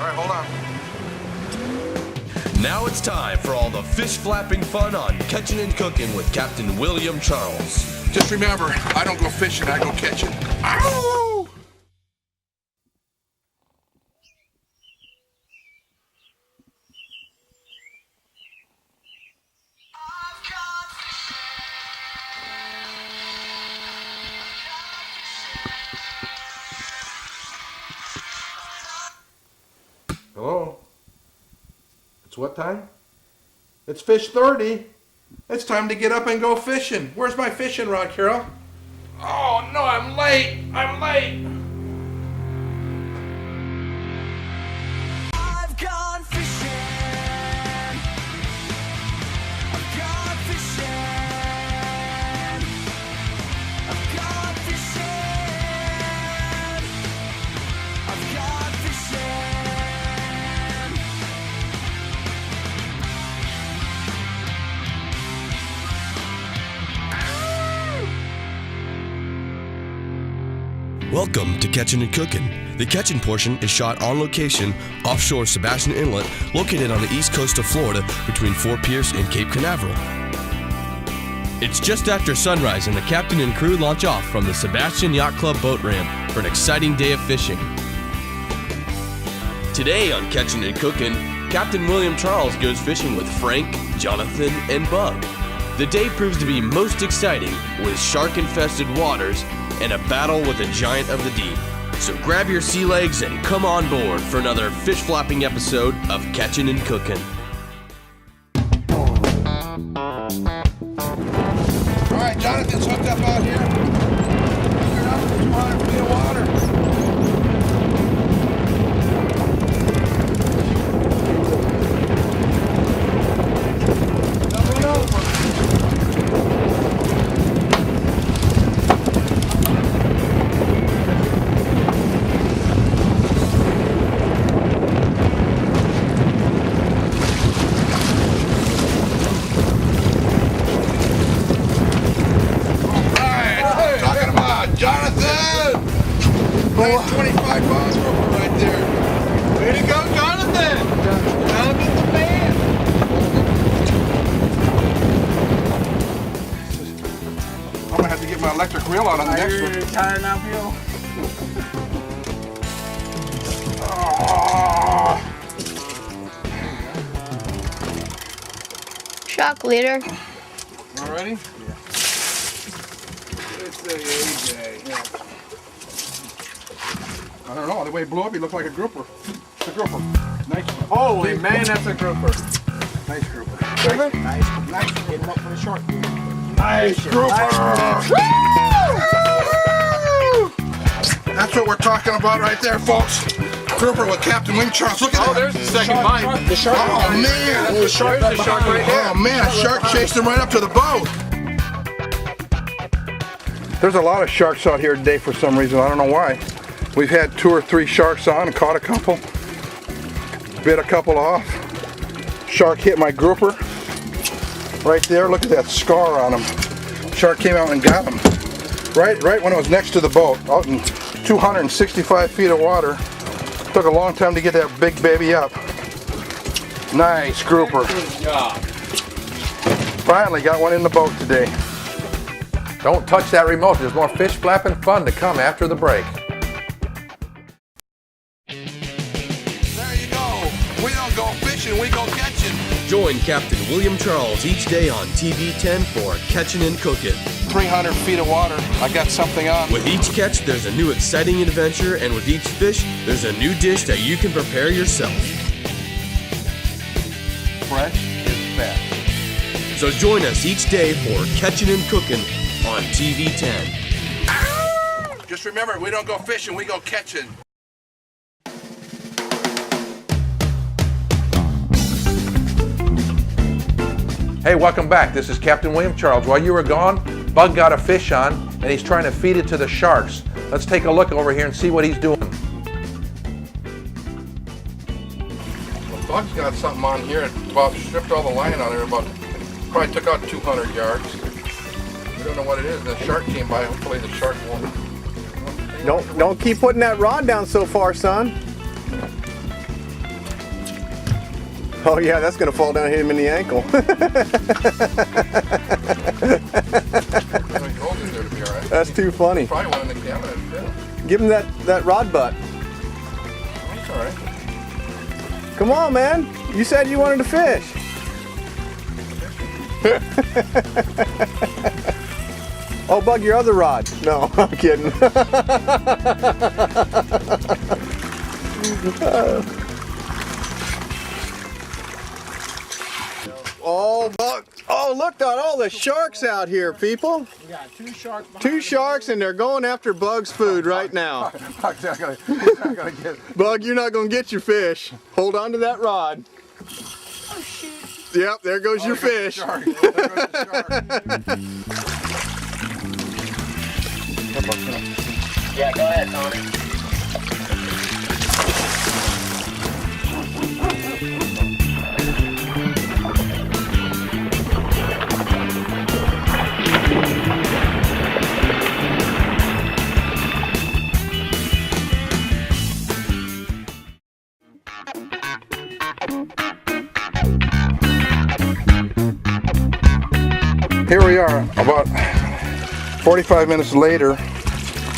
right, hold on. Now it's time for all the fish flapping fun on Catchin' and Cookin' with Captain William Charles. Just remember, I don't go fishing, I go catching. Ow! Hello? It's what time? It's fish 30. It's time to get up and go fishing. Where's my fishing rod, Carol? Oh no, I'm late. I'm late. I've gone fishing. I've gone fishing. I've gone fishing. I've gone fishing. Welcome to Catchin' and Cookin'. The Catchin' portion is shot on location offshore Sebastian Inlet, located on the east coast of Florida between Fort Pierce and Cape Canaveral. It's just after sunrise and the captain and crew launch off from the Sebastian Yacht Club boat ramp for an exciting day of fishing. Today on Catchin' and Cookin', Captain William Charles goes fishing with Frank, Jonathan, and Bug. The day proves to be most exciting with shark-infested waters and a battle with a giant of the deep. So grab your sea legs and come on board for another fish flapping episode of Catchin' and Cookin'. All right, Jonathan's hooked up out here. Figured out 200 feet of water. Doubling over. Jonathan! Nice 25 pounds roper right there. Way to go, Jonathan! Jonathan's the man! I'm gonna have to get my electric reel out on the next one. Are you tired now, Phil? Oh. Shock leader. All ready? AJ. I don't know, the way it blew up, he looked like a grouper. It's a grouper. Nice. Holy man, that's a grouper. Nice grouper. Nice. Get him up for the shark. Nice grouper! That's what we're talking about right there, folks. Grouper with Captain William Charles. Look at that. Oh, there's the second bite. The shark. Oh, man. The shark right there. Oh, man, a shark chased him right up to the boat. There's a lot of sharks out here today for some reason. I don't know why. We've had 2 or 3 sharks on and caught a couple. Bit a couple off. Shark hit my grouper. Right there. Look at that scar on him. Shark came out and got him. Right when it was next to the boat. Out in 265 feet of water. Took a long time to get that big baby up. Nice grouper. Finally got one in the boat today. Don't touch that remote. There's more fish flapping fun to come after the break. There you go. We don't go fishing, we go catching. Join Captain William Charles each day on TV 10 for Catchin' and Cookin'. 300 feet of water. I got something on. With each catch, there's a new exciting adventure, and with each fish, there's a new dish that you can prepare yourself. Fresh is best. So join us each day for Catchin' and Cookin' on TV 10. Just remember, we don't go fishing, we go catching. Hey, welcome back. This is Captain William Charles. While you were gone, Bug got a fish on, and he's trying to feed it to the sharks. Let's take a look over here and see what he's doing. Well, Bug's got something on here. It about stripped all the line on there. Probably took out 200 yards. We don't know what it is. The shark came by. Hopefully the shark won't. Don't keep putting that rod down so far, son. Oh yeah, that's gonna fall down and hit him in the ankle. That's too funny. Probably one in the camera. Give him that rod butt. That's all right. Come on, man. You said you wanted to fish. Oh, Bug, your other rod. No, I'm kidding. Oh, Bug. Oh, look at all the sharks out here, people. We got 2 sharks behind 2 sharks, and they're going after Bug's food right now. He's not gonna get. Bug, you're not going to get your fish. Hold on to that rod. Oh shoot. Yep, there goes your fish. Shark. There goes the shark. Yeah, go ahead, Tony. Here we are, about 45 minutes later,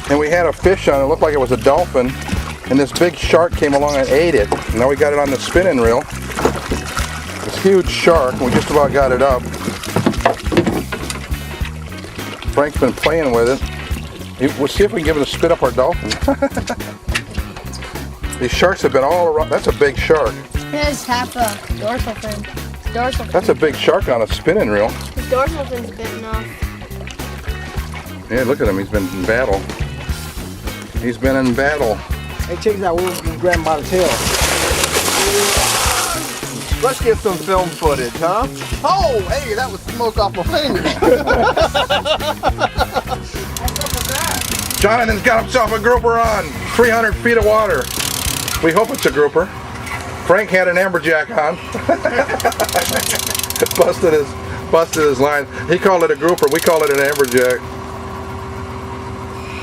and we had a fish on. It looked like it was a dolphin, and this big shark came along and ate it. Now we got it on the spinning reel. This huge shark, and we just about got it up. Frank's been playing with it. We'll see if we can give it a spit up our dolphin. These sharks have been all around. That's a big shark. It has half a dorsal fin. Dorsal fin. That's a big shark on a spinning reel. His dorsal fin's bitten off. Yeah, look at him. He's been in battle. He's been in battle. Hey, check this out. We'll grab him by the tail. Let's get some film footage, huh? Oh, hey, that was smoke off my fingers. Jonathan's got himself a grouper on. 300 feet of water. We hope it's a grouper. Frank had an amberjack on. busted his line. He called it a grouper. We called it an amberjack.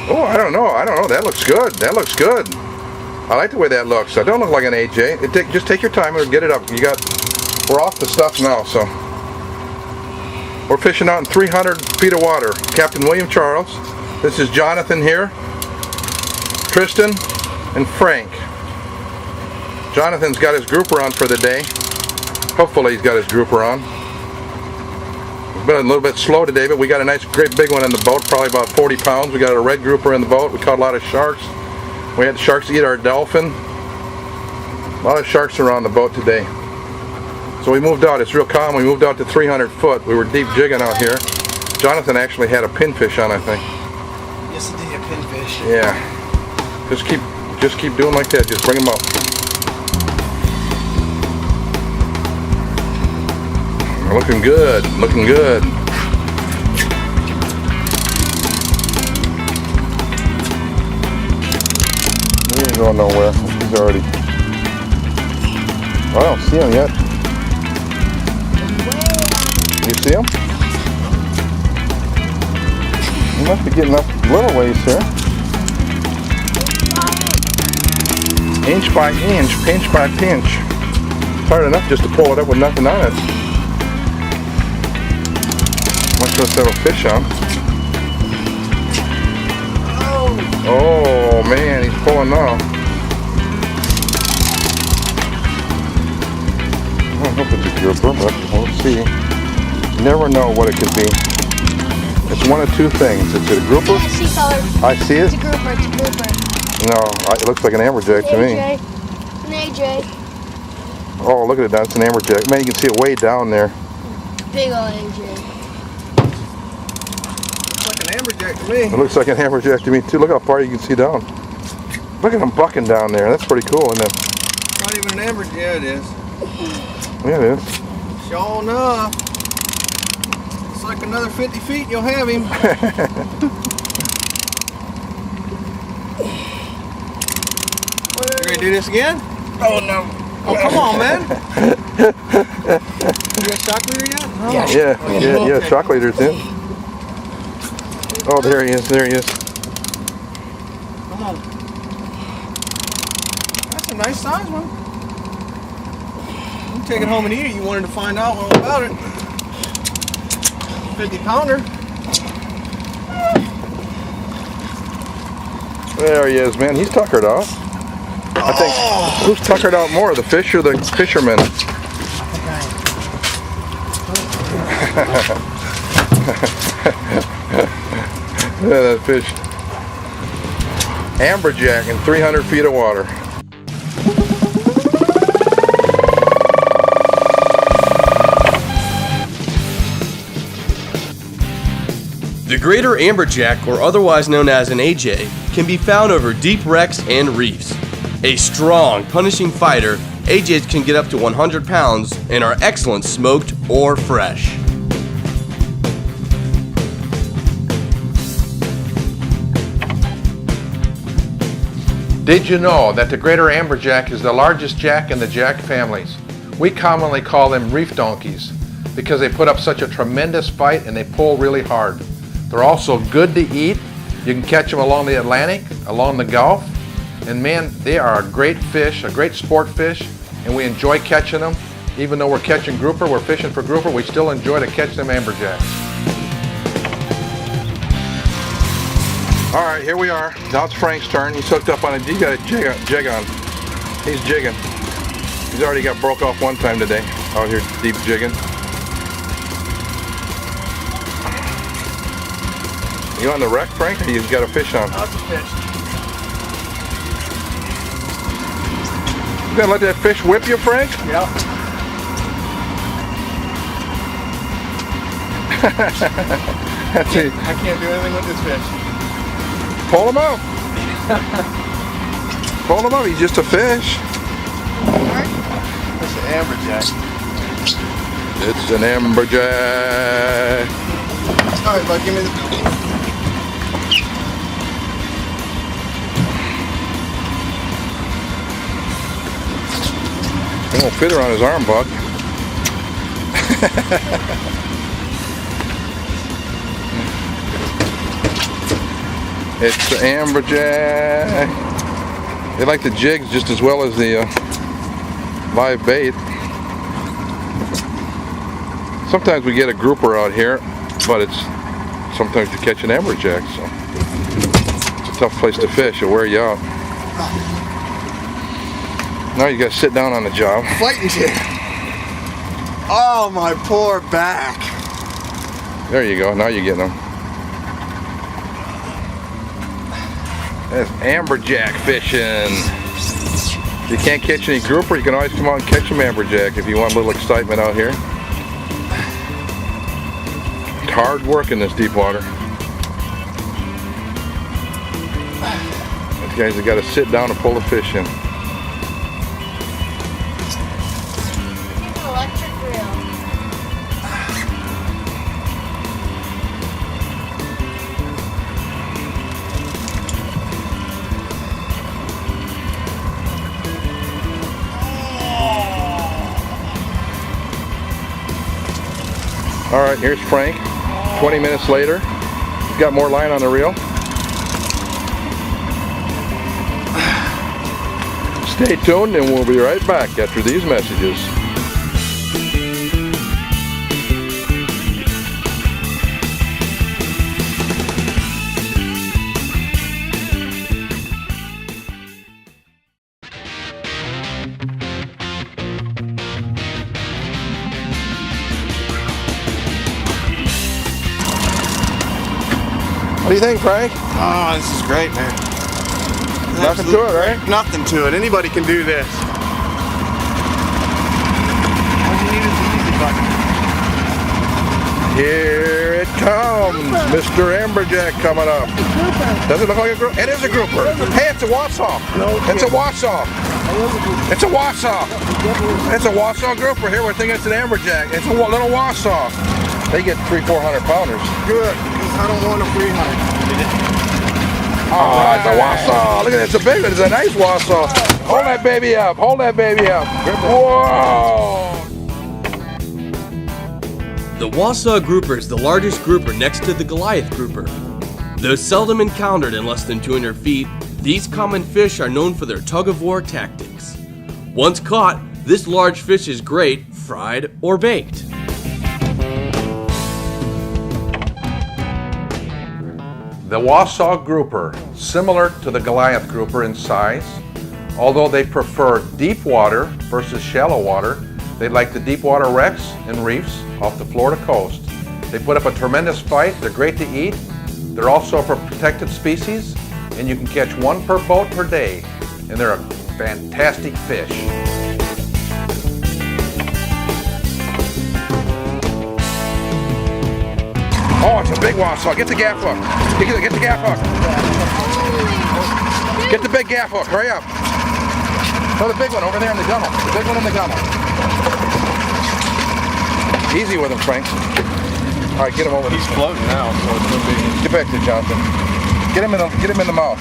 Oh, I don't know. That looks good. That looks good. I like the way that looks. It don't look like an AJ. Just take your time and get it up. We're off the stuff now, so. We're fishing out in 300 feet of water. Captain William Charles. This is Jonathan here. Tristan and Frank. Jonathan's got his grouper on for the day. Hopefully he's got his grouper on. It's been a little bit slow today, but we got a nice, great big one in the boat, probably about 40 pounds. We got a red grouper in the boat. We caught a lot of sharks. We had the sharks eat our dolphin. A lot of sharks around the boat today. So we moved out. It's real calm. We moved out to 300 foot. We were deep jigging out here. Jonathan actually had a pinfish on, I think. Yes, it did, a pinfish. Yeah. Just keep doing like that. Just bring them up. Looking good. Looking good. He ain't going nowhere. He's already. I don't see him yet. You see him? He must be getting up a little ways here. Inch by inch, pinch by pinch. It's hard enough just to pull it up with nothing on it. Much less have a fish on. Oh man, he's pulling now. I hope it's a grouper, but we'll see. You never know what it could be. It's one of two things. It's a grouper. I see color. I see it. It's a grouper. It's a grouper. No, it looks like an amberjack to me. AJ. An AJ. Oh, look at it now. It's an amberjack. Man, you can see it way down there. Big old AJ. Looks like an amberjack to me. It looks like an amberjack to me too. Look how far you can see down. Look at him bucking down there. That's pretty cool, isn't it? Not even an amberjack. Yeah, it is. Yeah, it is. Sure enough. It's like another 50 feet, you'll have him. You ready to do this again? Oh no. Oh, come on, man. You got shock leader yet? Oh. Yeah, shock leader's in. Oh, there he is, there he is. Come on. That's a nice size one. can take it home and eat it. You wanted to find out all about it. 50-pounder. There he is, man. He's tuckered out. I think. Who's tuckered out more, the fish or the fisherman? Look at that fish. Amberjack in 300 feet of water. The greater amberjack, or otherwise known as an AJ, can be found over deep wrecks and reefs. A strong, punishing fighter, AJs can get up to 100 pounds and are excellent smoked or fresh. Did you know that the greater amberjack is the largest jack in the jack families? We commonly call them reef donkeys because they put up such a tremendous fight and they pull really hard. They're also good to eat. You can catch them along the Atlantic, along the Gulf, and man, they are a great fish, a great sport fish, and we enjoy catching them. Even though we're catching grouper, we're fishing for grouper, we still enjoy to catch them amberjacks. All right, here we are. Now it's Frank's turn. He's hooked up on a, he got a jig on. He's jigging. He's already got broke off one time today. Out here deep jigging. You on the wreck, Frank, or you've got a fish on? Lots of fish. You gonna let that fish whip you, Frank? Yep. That's it. I can't do anything with this fish. Pull him up. Pull him up. He's just a fish. It's an amberjack. It's an amberjack. All right, bud, give me the. It won't fit around his arm, Buck. It's the amberjack. They like the jigs just as well as the live bait. Sometimes we get a grouper out here, but it's sometimes you catch an amberjack, so it's a tough place to fish. It'll wear you out. Now you gotta sit down on the job. Fighting jig. Oh, my poor back. There you go. Now you're getting them. That's amberjack fishing. If you can't catch any grouper, you can always come out and catch some amberjack if you want a little excitement out here. It's hard work in this deep water. These guys have got to sit down and pull the fish in. Electric reel. All right, here's Frank. 20 minutes later, he's got more line on the reel. Stay tuned and we'll be right back after these messages. What do you think, Frank? Oh, this is great, man. Nothing to it, right? Nothing to it. Anybody can do this. All you need is the easy button. Here it comes, Mr. Amberjack coming up. Does it look like a grouper? It is a grouper. Hey, it's a Wausau. It's a Wausau. It's a Wausau. It's a Wausau grouper. Here we're thinking it's an Amberjack. It's a little Wausau. They get 300-400 pounders. Good, because I don't want a 300. Oh, it's a Wausau. Look at that. It's a big one. It's a nice Wausau. Hold that baby up. Hold that baby up. Whoa. The Wausau grouper is the largest grouper next to the Goliath grouper. Though seldom encountered in less than 200 feet, these common fish are known for their tug-of-war tactics. Once caught, This large fish is great fried or baked. The Wausau grouper, similar to the Goliath grouper in size, although they prefer deep water versus shallow water. They like the deep water wrecks and reefs off the Florida coast. They put up a tremendous fight. They're great to eat. They're also a protected species, and you can catch one per boat per day, and they're a fantastic fish. Oh, it's a big Wausau. Get the gaff hook. Get the gaff hook. Get the big gaff hook. Hurry up. Throw the big one over there in the gunnel. The big one in the gunnel. Easy with him, Frank. All right, get him over there. He's floating now, so it's gonna be. Get back there, Jonathan. Get him in the mouth.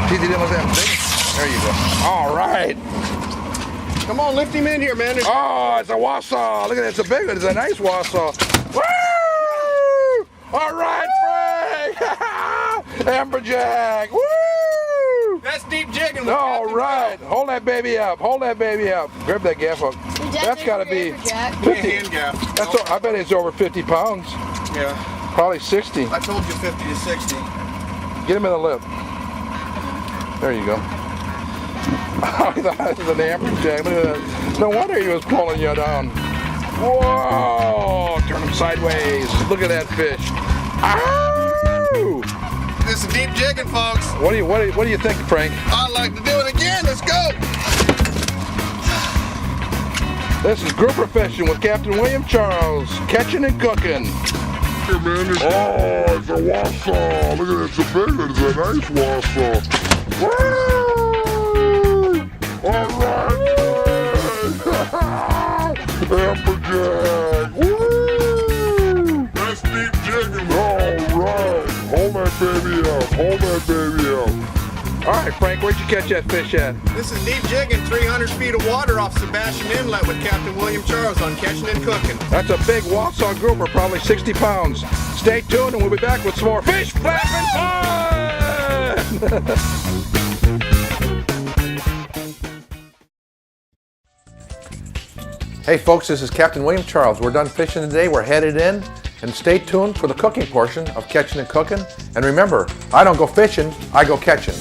See, he didn't let that big. There you go. All right. Come on, lift him in here, man. Oh, it's a Wausau. Look at that. It's a big one. It's a nice Wausau. Woo! All right, Frank. Amberjack. Woo! That's deep jigging. All right. Hold that baby up. Hold that baby up. Grab that gaff hook. That's got to be 50. Hand gaff. That's I bet it's over 50 pounds. Yeah. Probably 60. I told you 50 to 60. Get him in the lip. There you go. I thought it was an amberjack. Look at that. No wonder he was pulling you down. Whoa! Turn him sideways. Look at that fish. Ow! This is deep jigging, folks. What do you think, Frank? I'd like to do it again. Let's go. This is grouper fishing with Captain William Charles, catching and cooking. Hey man, it's a Wausau. Look at it, it's a big one. It's a nice Wausau. Woo! All right, Amberjack. Woo! That's deep jigging. All right, hold that baby up. Hold that baby up. All right, Frank, where'd you catch that fish at? This is deep jigging, 300 feet of water off Sebastian Inlet with Captain William Charles on Catchin and Cookin. That's a big Wausau grouper, probably 60 pounds. Stay tuned and we'll be back with some more fish flapping fun! Hey folks, this is Captain William Charles. We're done fishing today. We're headed in, and stay tuned for the cooking portion of Catchin' and Cookin'. And remember, I don't go fishing, I go catching.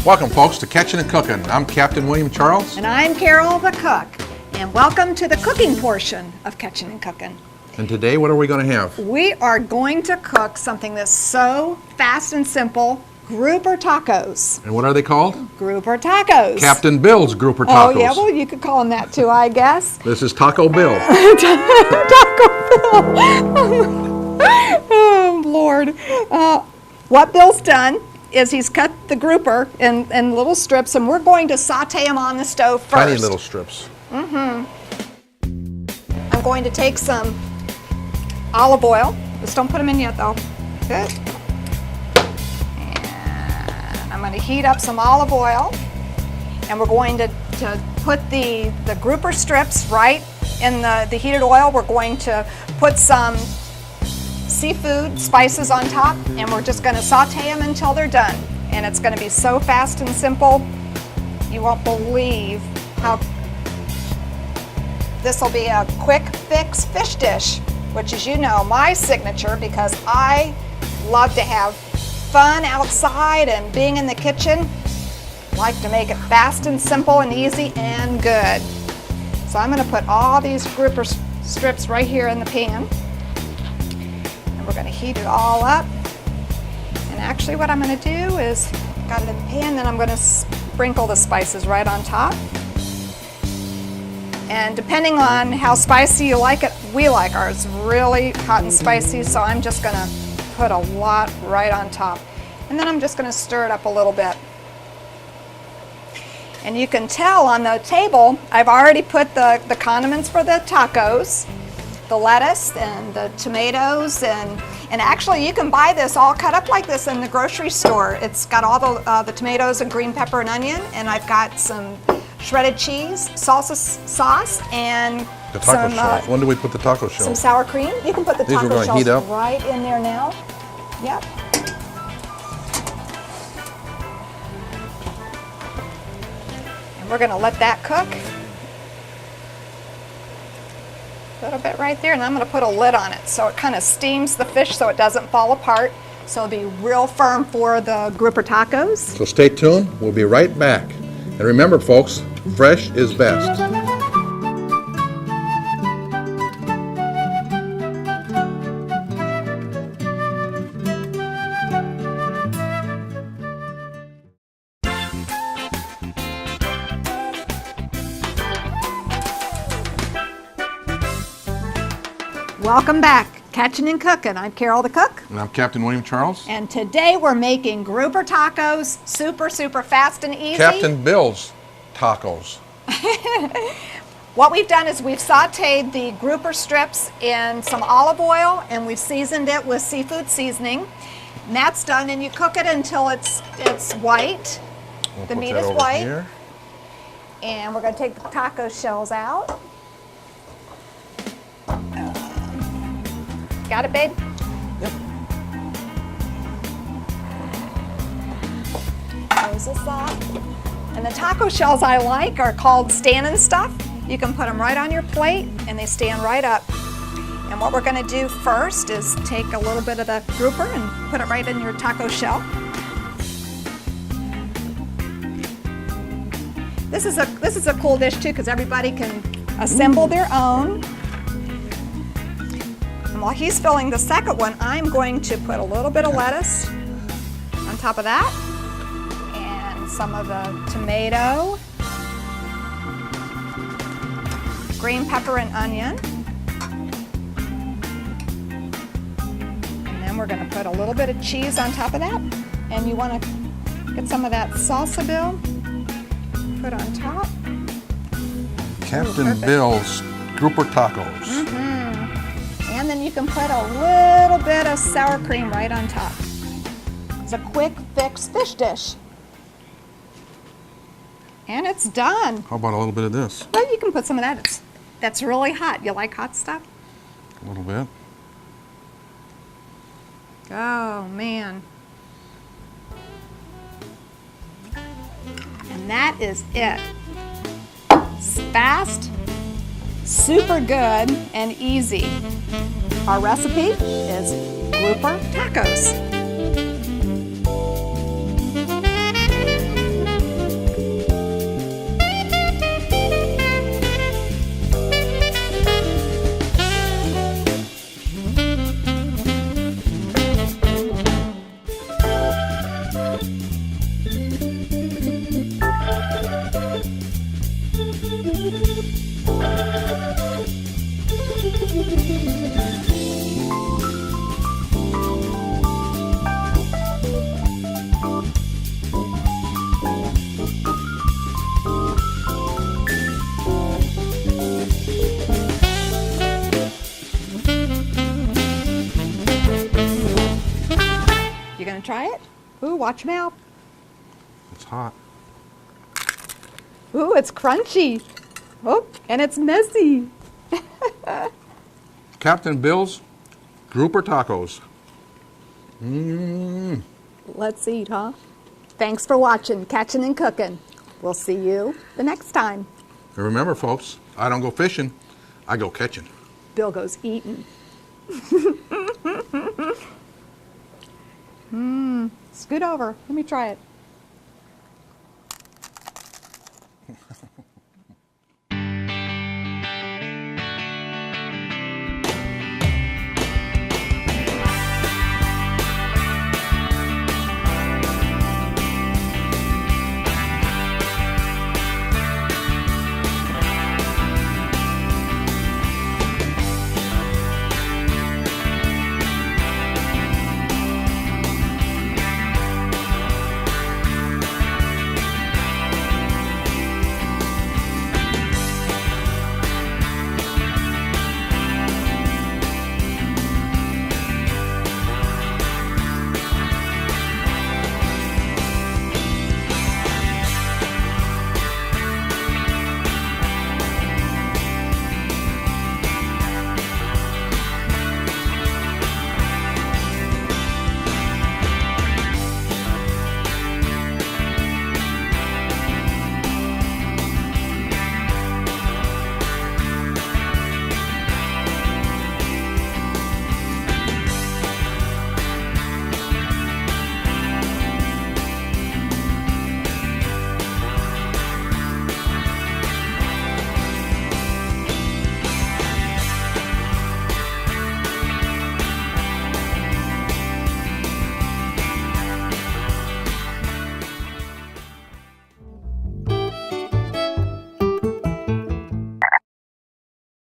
Welcome folks to Catchin' and Cookin'. I'm Captain William Charles. And I'm Carol the cook, and welcome to the cooking portion of Catchin' and Cookin'. And today, what are we going to have? We are going to cook something that's so fast and simple, grouper tacos. And what are they called? Grouper tacos. Captain Bill's grouper tacos. Oh yeah, well you could call them that too, I guess. This is Taco Bill. Taco Bill. Oh Lord. What Bill's done is he's cut the grouper in little strips, and we're going to saute them on the stove first. Tiny little strips. I'm going to take some olive oil. Just don't put them in yet though. Good. And I'm going to heat up some olive oil, and we're going to put the grouper strips right in the heated oil. We're going to put some seafood spices on top, and we're just going to saute them until they're done. And it's going to be so fast and simple, you won't believe how this will be a quick fix fish dish, which is, you know, my signature, because I love to have fun outside and being in the kitchen. Like to make it fast and simple and easy and good. So I'm going to put all these grouper strips right here in the pan, and we're going to heat it all up. And actually what I'm going to do is, got it in the pan, then I'm going to sprinkle the spices right on top. And depending on how spicy you like it, we like ours really hot and spicy, so I'm just going to put a lot right on top. And then I'm just going to stir it up a little bit. And you can tell on the table, I've already put the condiments for the tacos. the lettuce and the tomatoes, and actually you can buy this all cut up like this in the grocery store. It's got all the tomatoes and green pepper and onion, and I've got some shredded cheese, salsa sauce, and The taco some, shells. When do we put the taco some shells? sour cream. You can put the These we're taco gonna shells heat up? right in there now. Yep. And we're gonna let that cook. A little bit right there, and I'm gonna put a lid on it so it kind of steams the fish so it doesn't fall apart. So it'll be real firm for the grouper tacos. So stay tuned. We'll be right back. And remember, folks, fresh is best. Welcome back, Catchin and Cookin. I'm Carol the Cook. And I'm Captain William Charles. And today we're making grouper tacos, super fast and easy. Captain Bill's tacos. What we've done is we've sauteed the grouper strips in some olive oil, and we've seasoned it with seafood seasoning. And that's done, and you cook it until it's white. We'll The put meat that is over white. here. And we're going to take the taco shells out. Got it, babe? Yep. Close this off. And the taco shells I like are called standing stuff. You can put them right on your plate and they stand right up. And what we're gonna do first is take a little bit of the grouper and put it right in your taco shell. This is a cool dish too, because everybody can assemble their own. And while he's filling the second one, I'm going to put a little bit of lettuce on top of that, and some of the tomato, green pepper and onion. And then we're going to put a little bit of cheese on top of that. And you want to get some of that salsa, Bill, put on top. Captain Bill's grouper tacos. And then you can put a little bit of sour cream right on top. It's a quick fix fish dish. And it's done. How about a little bit of this? Well, you can put some of that. That's really hot. You like hot stuff? A little bit. Oh, man. And that is it. It's fast, super good, and easy. Our recipe is grouper tacos. You gonna try it? Ooh, watch your mouth. It's hot. Ooh, it's crunchy. Oh, and it's messy. Captain Bill's grouper tacos. Let's eat, huh? Thanks for watching Catchin' and Cookin'. We'll see you the next time. And remember, folks, I don't go fishing, I go catching. Bill goes eating. Scoot over. Let me try it.